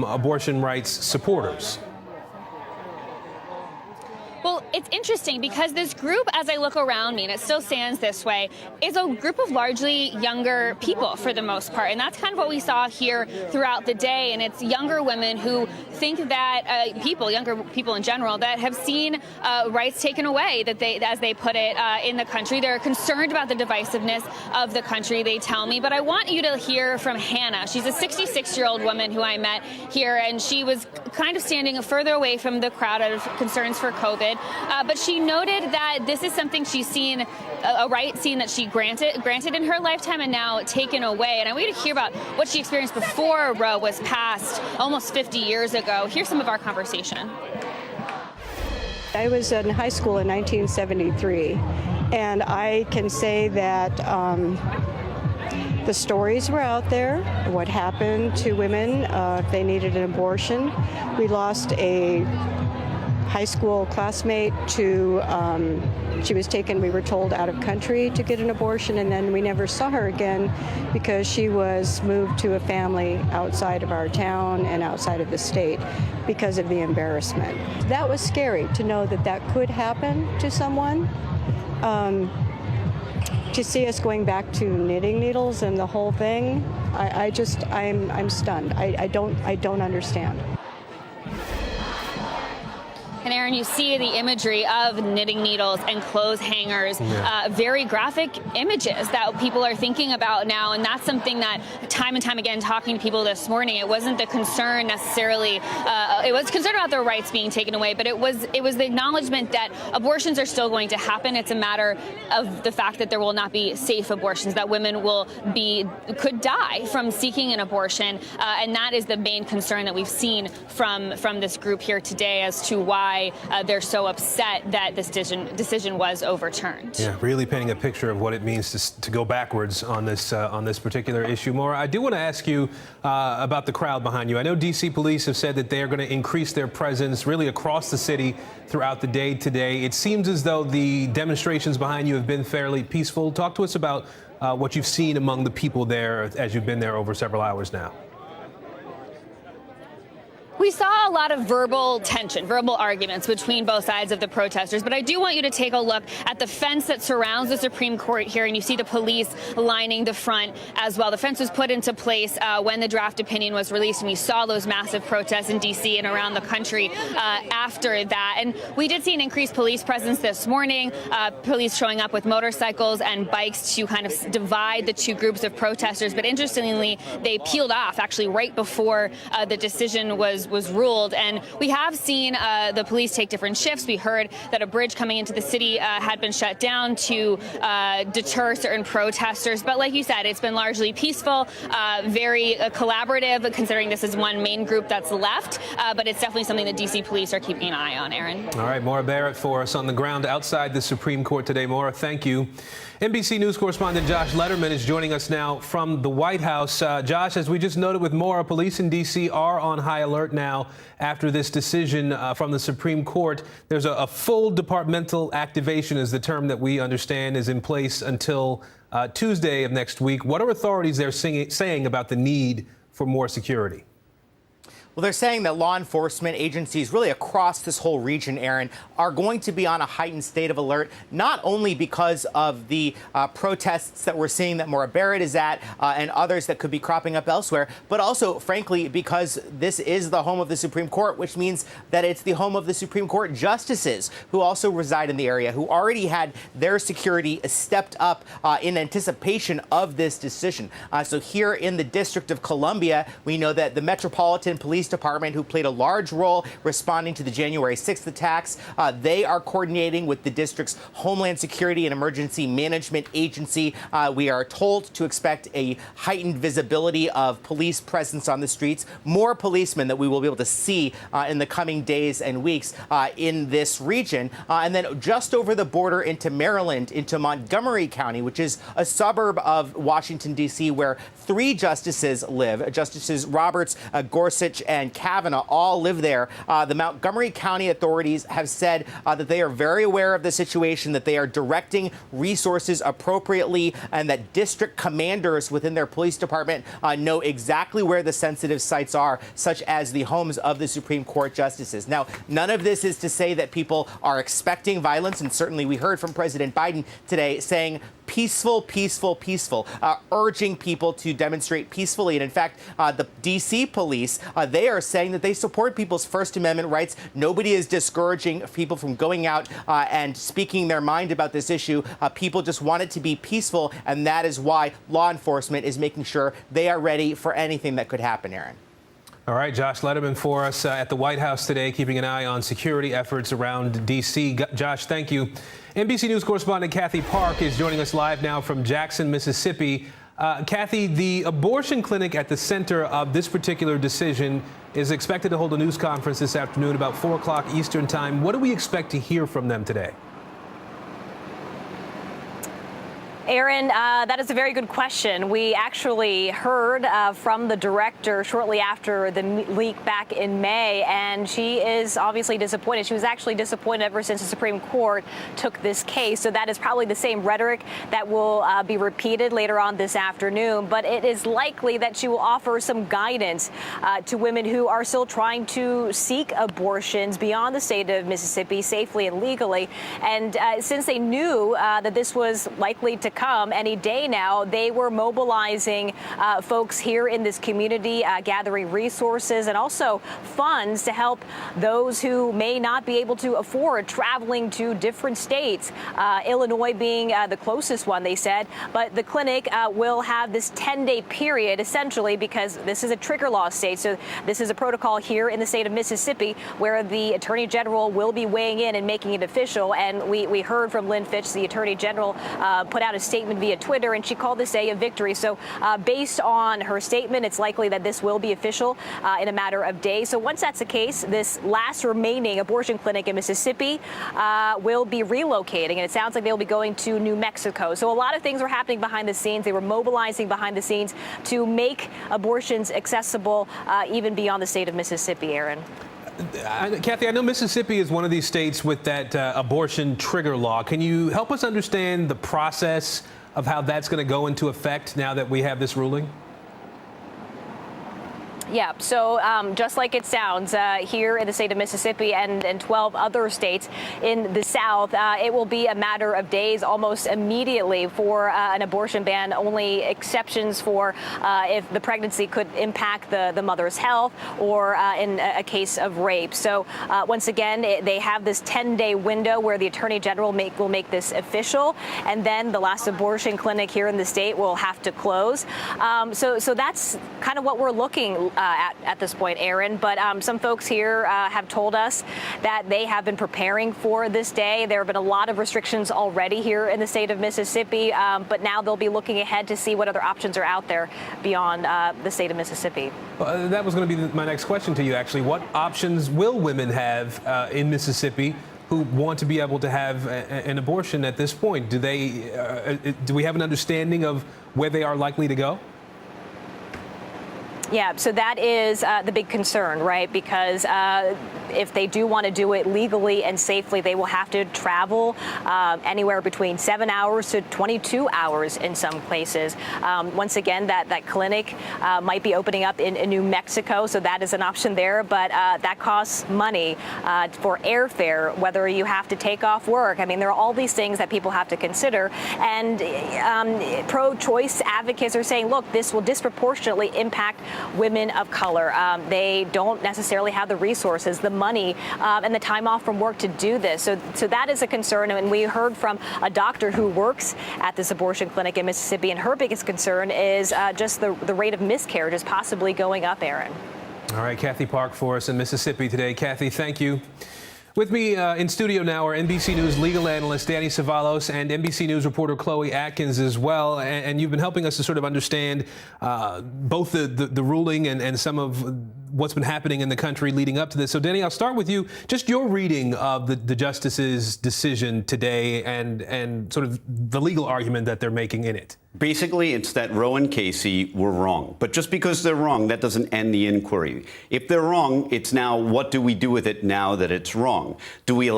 abortion rights supporters. Well, it's interesting because this group, as I look around me, and it still stands this way, is a group of largely younger people for the most part. And that's kind of what we saw here throughout the day. And it's younger women who think that younger people in general, that have seen rights taken away, that they, as they put it, in the country. They're concerned about the divisiveness of the country, they tell me. But I want you to hear from Hannah. She's a 66-year-old woman who I met here, and she was kind of standing further away from the crowd out of concerns for COVID. But she noted that this is something she's seen, a right seen that she granted in her lifetime and now taken away. And I want you to hear about what she experienced before Roe was passed almost 50 years ago. Here's some of our conversation. I was in high school in 1973, and I can say that the stories were out there, what happened to women if they needed an abortion. We lost a high school classmate to, she was taken, we were told, out of country to get an abortion, and then we never saw her again because she was moved to a family outside of our town and outside of the state because of the embarrassment. That was scary to know that that could happen to someone. To see us going back to knitting needles and the whole thing, I'm stunned. I don't understand. And Aaron, you see the imagery of knitting needles and clothes hangers, very graphic images that people are thinking about now. And that's something that time and time again, talking to people this morning, it wasn't the concern necessarily, it was concern about their rights being taken away, but it was the acknowledgement that abortions are still going to happen. It's a matter of the fact that there will not be safe abortions, that women could die from seeking an abortion. And that is the main concern that we've seen from this group here today as to why they're so upset that this decision was overturned. Yeah, really painting a picture of what it means to go backwards on this particular issue. Maura, I do want to ask you about the crowd behind you. I know D.C. police have said that they are going to increase their presence really across the city throughout the day today. It seems as though the demonstrations behind you have been fairly peaceful. Talk to us about what you've seen among the people there as you've been there over several hours now. We saw a lot of verbal tension, verbal arguments between both sides of the protesters, but I do want you to take a look at the fence that surrounds the Supreme Court here, and you see the police lining the front as well. The fence was put into place when the draft opinion was released, and we saw those massive protests in D.C. and around the country after that. And we did see an increased police presence this morning, police showing up with motorcycles and bikes to kind of divide the two groups of protesters. But interestingly, they peeled off actually right before the decision was ruled. And we have seen the police take different shifts. We heard that a bridge coming into the city had been shut down to deter certain protesters. But like you said, it's been largely peaceful, very collaborative, considering this is one main group that's left. But it's definitely something that D.C. police are keeping an eye on, Aaron. All right, Maura Barrett for us on the ground outside the Supreme Court today. Maura, thank you. NBC News correspondent Josh Letterman is joining us now from the White House. Josh, as we just noted with Maura, police in D.C. are on high alert now after this decision from the Supreme Court. There's a full departmental activation, is the term that we understand, is in place until Tuesday of next week. What are authorities there saying about the need for more security? Well, they're saying that law enforcement agencies really across this whole region, Aaron, are going to be on a heightened state of alert, not only because of the protests that we're seeing that Maura Barrett is at and others that could be cropping up elsewhere, but also, frankly, because this is the home of the Supreme Court, which means that it's the home of the Supreme Court justices who also reside in the area, who already had their security stepped up in anticipation of this decision. So here in the District of Columbia, we know that the Metropolitan Police Department, who played a large role responding to the January 6th attacks, they are coordinating with the district's Homeland Security and Emergency Management Agency. We are told to expect a heightened visibility of police presence on the streets, more policemen that we will be able to see in the coming days and weeks in this region. And then just over the border into Maryland, into Montgomery County, which is a suburb of Washington, D.C., where 3 justices live, Justices Roberts, Gorsuch, and Kavanaugh all live there. The Montgomery County authorities have said that they are very aware of the situation, that they are directing resources appropriately, and that district commanders within their police department know exactly where the sensitive sites are, such as the homes of the Supreme Court justices. Now, none of this is to say that people are expecting violence, and certainly we heard from President Biden today saying peaceful, peaceful, peaceful, urging people to demonstrate peacefully. And in fact, the D.C. police, they are saying that they support people's First Amendment rights. Nobody is discouraging people from going out and speaking their mind about this issue. People just want it to be peaceful, and that is why law enforcement is making sure they are ready for anything that could happen, Aaron. All right, Josh Letterman for us at the White House today, keeping an eye on security efforts around D.C. Josh, thank you. NBC News correspondent Kathy Park is joining us live now from Jackson, Mississippi. Kathy, the abortion clinic at the center of this particular decision is expected to hold a news conference this afternoon about 4 o'clock Eastern time. What do we expect to hear from them today? Aaron, that is a very good question. We actually heard from the director shortly after the leak back in May, and she is obviously disappointed. She was actually disappointed ever since the Supreme Court took this case. So that is probably the same rhetoric that will be repeated later on this afternoon. But it is likely that she will offer some guidance to women who are still trying to seek abortions beyond the state of Mississippi safely and legally. And since they knew that this was likely to come any day now, they were mobilizing folks here in this community, gathering resources and also funds to help those who may not be able to afford traveling to different states, Illinois being the closest one, they said. But the clinic will have this 10-day period, essentially, because this is a trigger law state. So this is a protocol here in the state of Mississippi where the Attorney General will be weighing in and making it official. And we heard from Lynn Fitch, the Attorney General, put out a statement via Twitter, and she called this day a victory. So based on her statement, it's likely that this will be official in a matter of days. So once that's the case, this last remaining abortion clinic in Mississippi will be relocating, and it sounds like they'll be going to New Mexico. So a lot of things were happening behind the scenes. They were mobilizing behind the scenes to make abortions accessible even beyond the state of Mississippi, Aaron. Kathy, I know Mississippi is one of these states with that abortion trigger law. Can you help us understand the process of how that's going to go into effect now that we have this ruling? Yeah, so just like it sounds, here in the state of Mississippi and 12 other states in the South, it will be a matter of days, almost immediately, for an abortion ban. Only exceptions for if the pregnancy could impact the mother's health or in a case of rape. So once again, they have this 10-day window where the Attorney General will make this official, and then the last abortion clinic here in the state will have to close. So that's kind of what we're looking at this point, Aaron. But some folks here have told us that they have been preparing for this day. There have been a lot of restrictions already here in the state of Mississippi, but now they'll be looking ahead to see what other options are out there beyond the state of Mississippi. Well, that was going to be my next question to you, actually. What options will women have in Mississippi who want to be able to have an abortion at this point? Do we have an understanding of where they are likely to go? Yeah, so that is the big concern, right? Because if they do want to do it legally and safely, they will have to travel anywhere between 7 hours to 22 hours in some places. Once again, that clinic might be opening up in New Mexico, so that is an option there. But that costs money for airfare, whether you have to take off work. I mean, there are all these things that people have to consider. And pro-choice advocates are saying, look, this will disproportionately impact women of color. They don't necessarily have the resources, the money, and the time off from work to do this. So that is a concern. And we heard from a doctor who works at this abortion clinic in Mississippi, and her biggest concern is just the rate of miscarriages possibly going up, Aaron. All right, Kathy Park for us in Mississippi today. Kathy, thank you. With me in studio now are NBC News legal analyst Danny Cevallos and NBC News reporter Chloe Atkins as well. And you've been helping us to sort of understand both the ruling and some of what's been happening in the country leading up to this. So, Danny, I'll start with you. Just your reading of the justices' decision today and sort of the legal argument that they're making in it. Basically, it's that Roe and Casey were wrong. But just because they're wrong, that doesn't end the inquiry. If they're wrong, it's now what do we do with it now that it's wrong? Do we allow